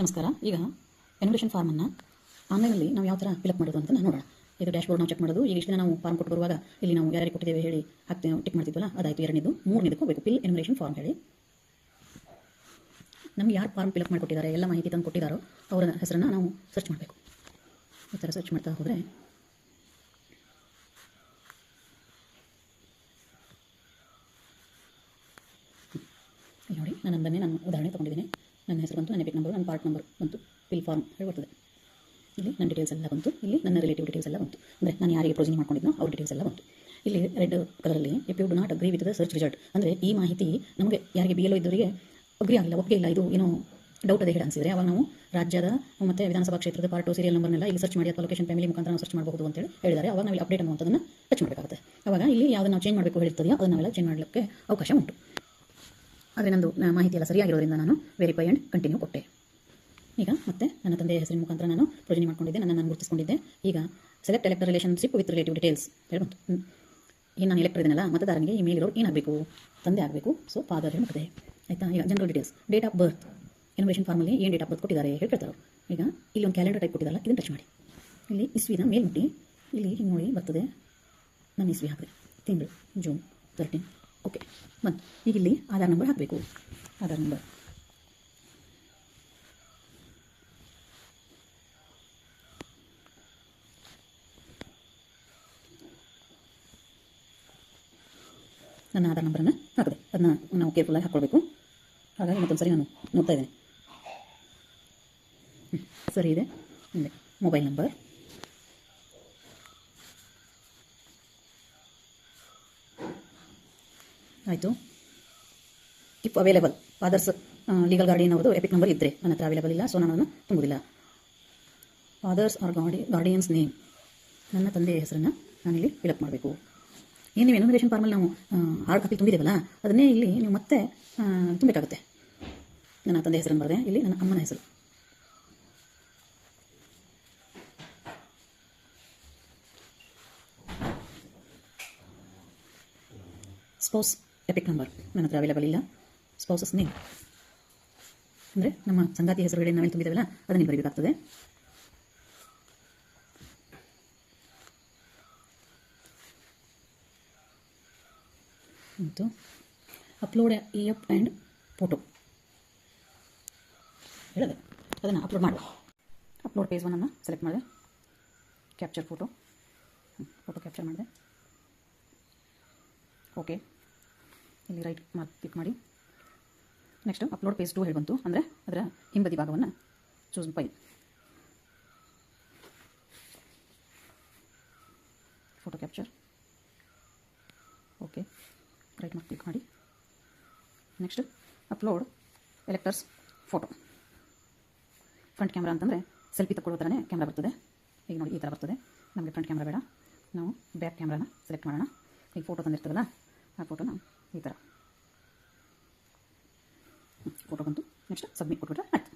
ನಮಸ್ಕಾರ. ಈಗ ಎನ್ಯುಮರೇಷನ್ ಫಾರ್ಮನ್ನು ಆನ್ಲೈನಲ್ಲಿ ನಾವು ಯಾವ ಥರ ಫಿಲಪ್ ಮಾಡೋದು ಅಂತ ನೋಡೋಣ. ಇದು ಡ್ಯಾಶ್ ಬೋರ್ಡ್ ನಾವು ಚೆಕ್ ಮಾಡೋದು. ಈಗ ಇಷ್ಟು ನಾವು ಫಾರ್ಮ್ ಕೊಟ್ಟು ಬರುವಾಗ ಇಲ್ಲಿ ನಾವು ಯಾರಿಗೆ ಕೊಟ್ಟಿದ್ದೇವೆ ಹೇಳಿ ಹಾಕ್ತೇವೆ, ಟಿಕ್ ಮಾಡ್ತಿದ್ವಲ್ಲ, ಅದಾಯಿತು. ಎರಡನೇದು. ಮೂರನೇದಕ್ಕೆ ಹೋಗಬೇಕು, ಫಿಲ್ ಎನ್ಯುಮರೇಷನ್ ಫಾರ್ಮ್ ಹೇಳಿ. ನಮ್ಗೆ ಯಾರು ಫಾರ್ಮ್ ಫಿಲಪ್ ಮಾಡಿಕೊಟ್ಟಿದ್ದಾರೆ, ಎಲ್ಲ ಮಾಹಿತಿ ತಂದು ಕೊಟ್ಟಿದ್ದಾರೋ ಅವರ ಹೆಸರನ್ನು ನಾವು ಸರ್ಚ್ ಮಾಡಬೇಕು. ಈ ಥರ ಸರ್ಚ್ ಮಾಡ್ತಾ ಹೋದರೆ ನೋಡಿ, ನಾನು ಉದಾಹರಣೆ ತೊಗೊಂಡಿದ್ದೀನಿ. ನನ್ನ ಹೆಸರು ಬಂತು, ನನ್ನ ಎಪಿಕ್ ನಂಬರ್, ನನ್ನ ಪಾರ್ಟ್ ನಂಬರ್ ಬಂತು, ಫಿಲ್ ಫಾರ್ಮ್ ಹೇಳಿ ಬರ್ತದೆ. ಇಲ್ಲಿ ನನ್ನ ಡೀಟೇಲ್ಸ್ ಎಲ್ಲ ಬಂತು. ಇಲ್ಲಿ ನನ್ನ ರಿಲೇಟಿವ್ ಡೀಟೇಲ್ಸ್ ಎಲ್ಲ ಬಂತು. ಅಂದರೆ ನಾನು ಯಾರಿಗೆ ಪ್ರೊಸೀಜ್ ಮಾಡ್ಕೊಂಡಿದ್ನೋ ಅವ್ರ ಡೀಟೇಲ್ಸ್ ಎಲ್ಲ ಬಂತು. ಇಲ್ಲಿ ರೆಡ್ ಕಲರಲ್ಲಿ if you do not agree with the search result, ಅಂದರೆ ಈ ಮಾಹಿತಿ ನಮಗೆ ಯಾರಿಗೆ BLO ಇದ್ದವರಿಗೆ ಅಗ್ರಿ ಆಗಿಲ್ಲ, ಒಪ್ಪಿಗೆ ಇಲ್ಲ, ಇದು ಏನೋ ಡೌಟ್ ಅದೇ ಹೇಳಿ ಅನಿಸಿದರೆ ಅವಾಗ ನಾವು ರಾಜ್ಯದ ಮತ್ತು ವಿಧಾನಸಭಾ ಕ್ಷೇತ್ರದ ಪಾರ್ಟ್ ಸೀರಿಯಲ್ ನಂಬರ್ನೆಲ್ಲ ಇಲ್ಲಿ ಸರ್ಚ್ ಮಾಡಿ ಅಥವಾ ಲೊಕೇಶನ್ ಫ್ಯಾಮಿಲಿ ಮುಖಾಂತರ ನಾವು ಸರ್ಚ್ ಮಾಡಬಹುದು ಅಂತೇಳಿ ಹೇಳಿದ್ದಾರೆ. ಅವಾಗ ನಾವು ಇಲ್ಲಿ ಅಪ್ಡೇಟ್ ಅನ್ನುವಂಥದ್ದನ್ನು ಟಚ್ ಮಾಡಬೇಕಾಗುತ್ತೆ. ಅವಾಗ ಇಲ್ಲಿ ಯಾವುದನ್ನು ನಾವು ಚೇಂಜ್ ಮಾಡಬೇಕು ಹೇಳಿರ್ತದೆಯೋ ಅದನ್ನು ನಾವೆಲ್ಲ ಚೇಂಜ್ ಮಾಡಲಿಕ್ಕೆ ಅವಕಾಶ ಉಂಟು. ಆದರೆ ನಂದು ಮಾಹಿತಿ ಎಲ್ಲ ಸರಿಯಾಗಿರೋದ್ರಿಂದ ನಾನು ವೆರಿಫೈ ಆ್ಯಂಡ್ ಕಂಟಿನ್ಯೂ ಕೊಟ್ಟೆ. ಈಗ ಮತ್ತೆ ನನ್ನ ತಂದೆಯ ಹೆಸರಿನ ಮುಖಾಂತರ ನಾನು ಪ್ರೊಸೀಜ್ ಮಾಡ್ಕೊಂಡಿದ್ದೆ, ನಾನು ಗುರುತಿಸ್ಕೊಂಡಿದ್ದೆ. ಈಗ select elect relationship with relative details ಹೇಳಿ ಬಂತು. ಈಗ ನಾನು ಎಲೆಕ್ಟರ್ ಇದನ್ನೆಲ್ಲ ಮತದಾರನಿಗೆ ಈ ಮೇಲಿರೋರು ಏನಾಗಬೇಕು, ತಂದೆ ಆಗಬೇಕು. ಸೊ ಫಾದರ್ ಹೇಳ್ತದೆ, ಆಯಿತಾ. ಈಗ general details, date of birth, enumeration ಫಾರ್ಮಲ್ಲಿ ಏನು ಡೇಟ್ ಆಫ್ ಬರ್ತ್ ಕೊಟ್ಟಿದ್ದಾರೆ ಹೇಳ್ತಾರೆ. ಈಗ ಇಲ್ಲಿ ಒಂದು ಕ್ಯಾಲೆಂಡರ್ ಟೈಪ್ ಕೊಟ್ಟಿದ್ದಾರಲ್ಲ, ಇದನ್ನು ಟಚ್ ಮಾಡಿ. ಇಲ್ಲಿ ಇಸ್ವಿನ ಮೇಲ್ಮುಟ್ಟಿ, ಇಲ್ಲಿ ಹಿಂಗೆ ನೋಡಿ ಬರ್ತದೆ. ನಾನು ಇಸ್ವಿ ಹಾಕಿದೆ, ತಿಂಗಳು ಜೂನ್ 13. ಓಕೆ ಬಂತು. ಈಗ ಇಲ್ಲಿ ಆಧಾರ್ ನಂಬರ್ ಹಾಕಬೇಕು. ಆಧಾರ್ ನಂಬರ್ ನನ್ನ ಆಧಾರ್ ನಂಬರನ್ನು ಹಾಕಿದೆ. ಅದನ್ನ ನಾವು ಕೇರ್ಫುಲ್ಲಾಗಿ ಹಾಕ್ಕೊಳ್ಬೇಕು. ಹಾಗಾಗಿ ಮತ್ತೊಂದು ಸರಿ ನಾನು ನೋಡ್ತಾ ಇದ್ದೇನೆ. ಸರಿ ಇದೆ. ಮುಂದೆ ಮೊಬೈಲ್ ನಂಬರ್, ಆಯಿತು. If available fathers legal guardian ಅವ್ರದ್ದು ಎಪಿಕ್ ನಂಬರ್ ಇದ್ದರೆ, ನನ್ನ ಹತ್ರ ಅವೈಲೇಬಲ್ ಇಲ್ಲ, ಸೊ ನಾನು ಅದನ್ನು ತುಂಬುವುದಿಲ್ಲ. ಫಾದರ್ಸ್ ಆರ್ ಗಾರ್ಡಿಯನ್ಸ್ ನೇಮ್, ನನ್ನ ತಂದೆಯ ಹೆಸರನ್ನು ನಾನಿಲ್ಲಿ ಫಿಲಪ್ ಮಾಡಬೇಕು. ಏನು ನೀವು ಎನ್ಯುಮರೇಷನ್ ಫಾರ್ಮಲ್ಲಿ ನಾವು ಹಾರ್ಡ್ ಕಾಪಿ ತುಂಬಿದ್ದೇವಲ್ಲ, ಅದನ್ನೇ ಇಲ್ಲಿ ನೀವು ಮತ್ತೆ ತುಂಬಬೇಕಾಗುತ್ತೆ. ನನ್ನ ತಂದೆ ಹೆಸರನ್ನು ಬರೆದೆ, ಇಲ್ಲಿ ನನ್ನ ಅಮ್ಮನ ಹೆಸರು, ಸ್ಪೌಸ್ ಎಪಿಕ್ ನಂಬರ್ ನನ್ನ ಹತ್ರ ಅವೈಲೇಬಲ್ ಇಲ್ಲ. ಸ್ಪೌಸಸ್ ನೇಮ್ ಅಂದರೆ ನಮ್ಮ ಸಂಗಾತಿ ಹೆಸರುಗಳೇನು ನಾವೇನು ತುಂಬಿದ್ದೇವಲ್ಲ ಅದನ್ನೇ ಬರೀಬೇಕಾಗ್ತದೆ. ಮತ್ತು ಅಪ್ಲೋಡ್ EF ಆ್ಯಂಡ್ ಫೋಟೋ ಹೇಳಿದೆ, ಅದನ್ನು ಅಪ್ಲೋಡ್ ಮಾಡುವ. ಅಪ್ಲೋಡ್ ಪೇಜ್ 1 ಸೆಲೆಕ್ಟ್ ಮಾಡಿದೆ. ಕ್ಯಾಪ್ಚರ್ ಫೋಟೋ ಕ್ಯಾಪ್ಚರ್ ಮಾಡಿದೆ. ಓಕೆ, ಇಲ್ಲಿ ರೈಟ್ ಮಾರ್ಕ್ ಕ್ಲಿಕ್ ಮಾಡಿ. ನೆಕ್ಸ್ಟ್ ಅಪ್ಲೋಡ್ ಪೇಜ್ 2 ಹೇಳಿ ಬಂತು. ಅಂದರೆ ಅದರ ಹಿಂಬದಿ ಭಾಗವನ್ನು choose file, photo capture. Okay, right mark click ಮಾಡಿ. Next upload electors photo. Front camera ಅಂತಂದರೆ ಸೆಲ್ಫಿ ತಗೊಳ್ಳೋ ಥರನೇ ಕ್ಯಾಮ್ರಾ ಬರ್ತದೆ. ಈಗ ನೋಡಿ ಈ ಥರ ಬರ್ತದೆ. ನಮಗೆ ಫ್ರಂಟ್ ಕ್ಯಾಮ್ರಾ ಬೇಡ, ನಾವು ಬ್ಯಾಕ್ ಕ್ಯಾಮ್ರಾನ ಸೆಲೆಕ್ಟ್ ಮಾಡೋಣ. ಈಗ ಫೋಟೋ ತಂದಿರ್ತದಲ್ಲ, ಆ ಫೋಟೋನ ಈ ಥರ ಫೋಟೋ ಬಂತು. ನೆಕ್ಸ್ಟ್ ಸಬ್ಮಿಟ್ ಕೊಟ್ಬಿಟ್ರೆ ಆಯ್ತು.